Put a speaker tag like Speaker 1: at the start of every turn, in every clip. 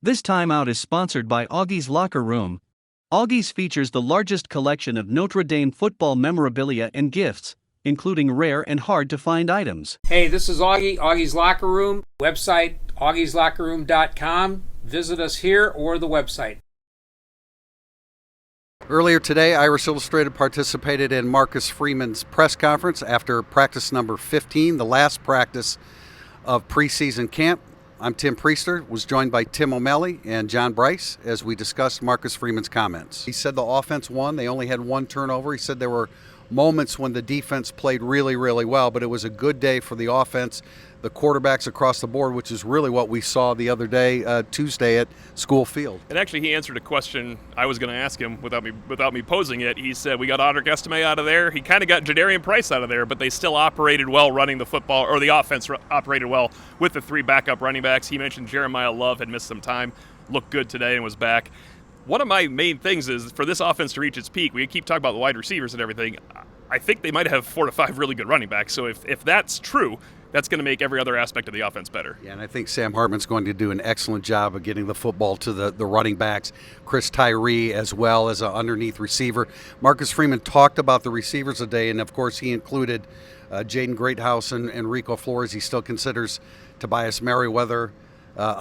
Speaker 1: This timeout is sponsored by Augie's Locker Room. Augie's features the largest collection of Notre Dame football memorabilia and gifts, including rare and hard-to-find items.
Speaker 2: Hey, this is Augie, Augie's Locker Room. Website, augieslockerroom.com. Visit us here or the website.
Speaker 3: Earlier today, Irish Illustrated participated in Marcus Freeman's press conference after practice number 15, the last practice of preseason camp. I'm Tim Prister, was joined by Tim O'Malley and John Brice as we discussed Marcus Freeman's comments. He said the offense won. They only had one turnover. He said there were moments when the defense played really, really well, but it was a good day for the offense, the quarterbacks across the board, which is really what we saw the other day, Tuesday at School Field.
Speaker 4: And actually, he answered a question I was going to ask him without me posing it. He said, we got Audric Estime out of there. He kind of got Jadarian Price out of there, but they still operated well running the football, or the offense operated well with the three backup running backs. He mentioned Jeremiah Love had missed some time, looked good today and was back. One of my main things is for this offense to reach its peak, we keep talking about the wide receivers and everything. I think they might have 4 to 5 really good running backs. So if that's true, that's going to make every other aspect of the offense better.
Speaker 3: Yeah, and I think Sam Hartman's going to do an excellent job of getting the football to the running backs, Chris Tyree as well as an underneath receiver. Marcus Freeman talked about the receivers today, and of course he included Jaden Greathouse and Rico Flores. He still considers Tobias Merriweather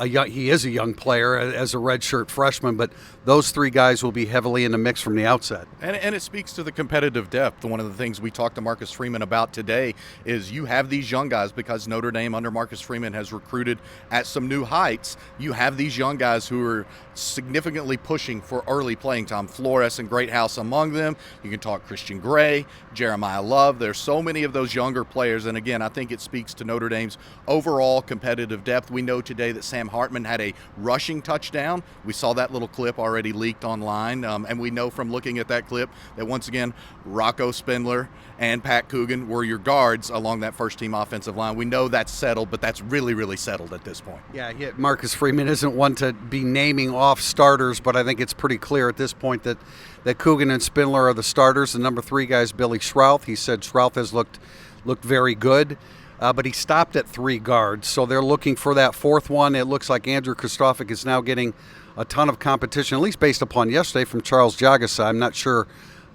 Speaker 3: he is a young player as a redshirt freshman, but those three guys will be heavily in the mix from the outset.
Speaker 5: And it speaks to the competitive depth. One of the things we talked to Marcus Freeman about today is you have these young guys because Notre Dame under Marcus Freeman has recruited at some new heights. You have these young guys who are significantly pushing for early playing time. Flores and Greathouse among them. You can talk Christian Gray, Jeremiah Love. There's so many of those younger players. And again, I think it speaks to Notre Dame's overall competitive depth. We know today that Sam Hartman had a rushing touchdown. We saw that little clip already leaked online, and we know from looking at that clip that once again Rocco Spindler and Pat Coogan were your guards along that first-team offensive line. We know that's settled, but that's really, really settled at this point.
Speaker 3: Yeah, Marcus Freeman isn't one to be naming off starters, but I think it's pretty clear at this point that Coogan and Spindler are the starters. The number 3 guy is Billy Schrouth. He said Schrouth has looked very good. But he stopped at 3 guards, so they're looking for that fourth one. It looks like Andrew Kristofic is now getting a ton of competition, at least based upon yesterday from Charles Jagasa. I'm not sure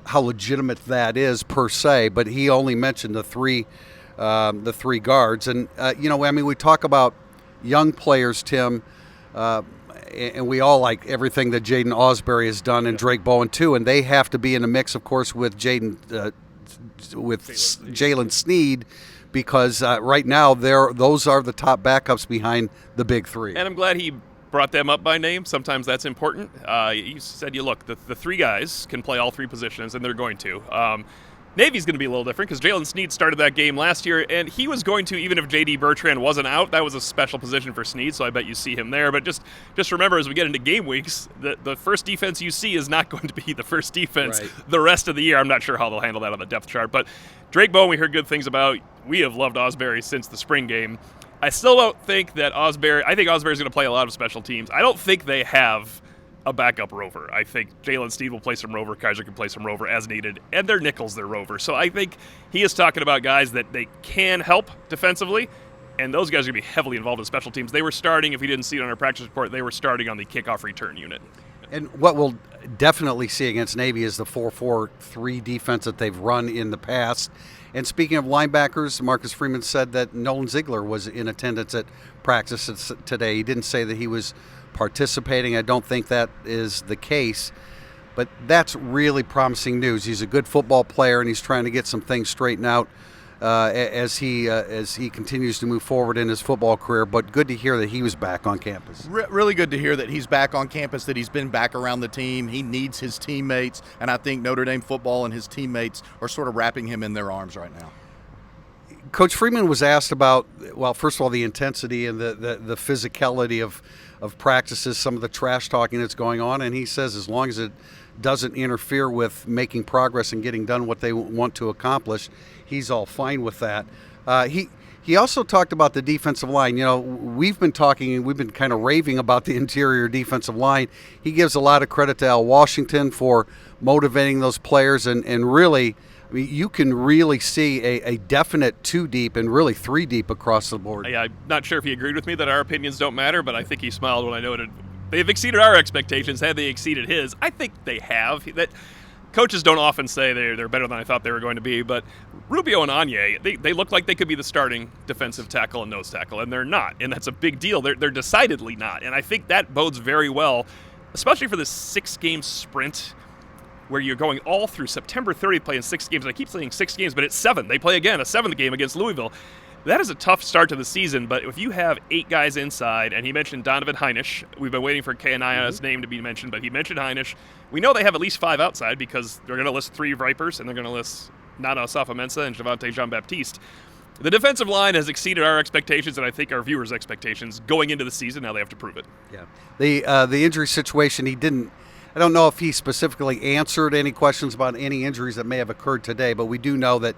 Speaker 3: how legitimate that is per se, but he only mentioned the three guards. And, we talk about young players, Tim, and we all like everything that Jaden Ausberry has done and Drake Bowen too, and they have to be in the mix, of course, with Jalen Sneed, because right now those are the top backups behind the big 3.
Speaker 4: And I'm glad he brought them up by name. Sometimes that's important. You said, the 3 guys can play all 3 positions, and they're going to. Navy's going to be a little different because Jalen Sneed started that game last year, and he was going to, even if J.D. Bertrand wasn't out. That was a special position for Sneed, so I bet you see him there. But just remember, as we get into game weeks, the first defense you see is not going to be the first defense the rest of the year. I'm not sure how they'll handle that on the depth chart. But Drake Bowen, we heard good things about. We have loved Ausberry since the spring game. I still don't think that I think Ausberry's going to play a lot of special teams. I don't think they have a backup rover. I think Jalen Sneed will play some rover. Kaiser can play some rover as needed. And they're nickels, they're rover. So I think he is talking about guys that they can help defensively, and those guys are going to be heavily involved in special teams. They were starting, if you didn't see it on our practice report, they were starting on the kickoff return unit.
Speaker 3: And what we'll definitely see against Navy is the 4-4-3 defense that they've run in the past. And speaking of linebackers, Marcus Freeman said that Nolan Ziegler was in attendance at practice today. He didn't say that he was participating. I don't think that is the case, but that's really promising news. He's a good football player, and he's trying to get some things straightened out as he continues to move forward in his football career. But good to hear that he was back on campus.
Speaker 5: Really good to hear that he's back on campus, that he's been back around the team. He needs his teammates, and I think Notre Dame football and his teammates are sort of wrapping him in their arms right now.
Speaker 3: Coach Freeman was asked about, well, first of all, the intensity and the physicality of practices, some of the trash talking that's going on, and he says as long as it doesn't interfere with making progress and getting done what they want to accomplish, he's all fine with that. He also talked about the defensive line. We've been kind of raving about the interior defensive line. He gives a lot of credit to Al Washington for motivating those players, and really, I mean, you can really see a definite 2 deep and really 3 deep across the board.
Speaker 4: Yeah, I'm not sure if he agreed with me that our opinions don't matter, but I think he smiled when I noted they've exceeded our expectations. Had they exceeded his? I think they have. That coaches don't often say they're better than I thought they were going to be, but Rubio and Anye, they look like they could be the starting defensive tackle and nose tackle, and they're not, and that's a big deal. They're decidedly not, and I think that bodes very well, especially for this 6-game sprint where you're going all through September 30th playing 6 games. I keep saying 6 games, but it's 7. They play again, a 7th game against Louisville. That is a tough start to the season, but if you have 8 guys inside, and he mentioned Donovan Heinisch, we've been waiting for Kanaya's name to be mentioned, but he mentioned Heinisch. We know they have at least 5 outside because they're going to list 3 Vipers, and they're going to list Nana Asafa-Mensah and Javante Jean-Baptiste. The defensive line has exceeded our expectations, and I think our viewers' expectations going into the season. Now they have to prove it.
Speaker 3: Yeah, the injury situation, he didn't. I don't know if he specifically answered any questions about any injuries that may have occurred today, but we do know that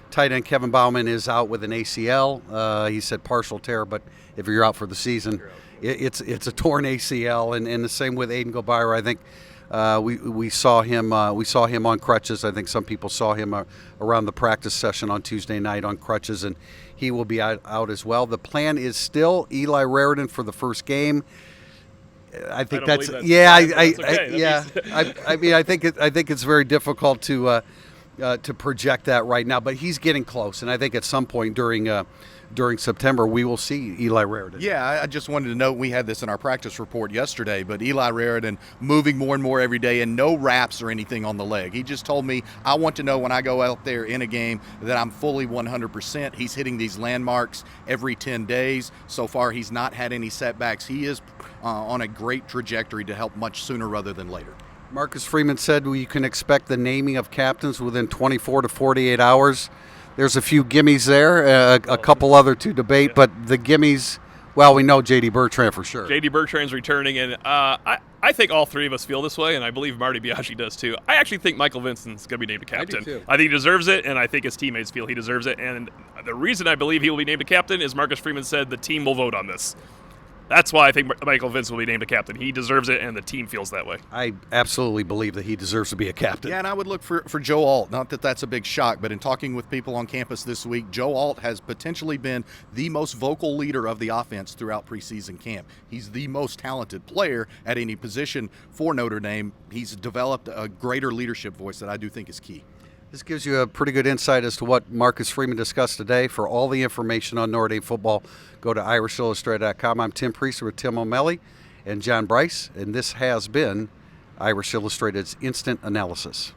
Speaker 3: tight end Kevin Bauman is out with an ACL. He said partial tear, but if you're out for the season, it's a torn ACL, and the same with Aiden Gobira. I think we saw him on crutches. I think some people saw him around the practice session on Tuesday night on crutches, and he will be out as well. The plan is still Eli Raridan for the first game. I think I think it's very difficult to project that right now, but he's getting close, and I think at some point during September we will see Eli Raridan.
Speaker 5: Yeah, I just wanted to note we had this in our practice report yesterday, but Eli Raridan moving more and more every day and no wraps or anything on the leg. He just told me, I want to know when I go out there in a game that I'm fully 100%. He's hitting these landmarks every 10 days. So far, he's not had any setbacks. He is on a great trajectory to help much sooner rather than later.
Speaker 3: Marcus Freeman said you can expect the naming of captains within 24 to 48 hours. There's a few gimmies there, a couple other to debate, but the gimmies, well, we know J.D. Bertrand for sure.
Speaker 4: J.D. Bertrand's returning, and I think all 3 of us feel this way, and I believe Marty Biaggi does too. I actually think Michael Vincent's going to be named a captain.
Speaker 3: I do too.
Speaker 4: I think he deserves it, and I think his teammates feel he deserves it. And the reason I believe he will be named a captain is Marcus Freeman said the team will vote on this. That's why I think Michael Vincent will be named a captain. He deserves it, and the team feels that way.
Speaker 3: I absolutely believe that he deserves to be a captain.
Speaker 5: Yeah, and I would look for Joe Alt. Not that that's a big shock, but in talking with people on campus this week, Joe Alt has potentially been the most vocal leader of the offense throughout preseason camp. He's the most talented player at any position for Notre Dame. He's developed a greater leadership voice that I do think is key.
Speaker 3: This gives you a pretty good insight as to what Marcus Freeman discussed today. For all the information on Notre Dame football, go to IrishIllustrated.com. I'm Tim Priester with Tim O'Malley and John Brice, and this has been Irish Illustrated's Instant Analysis.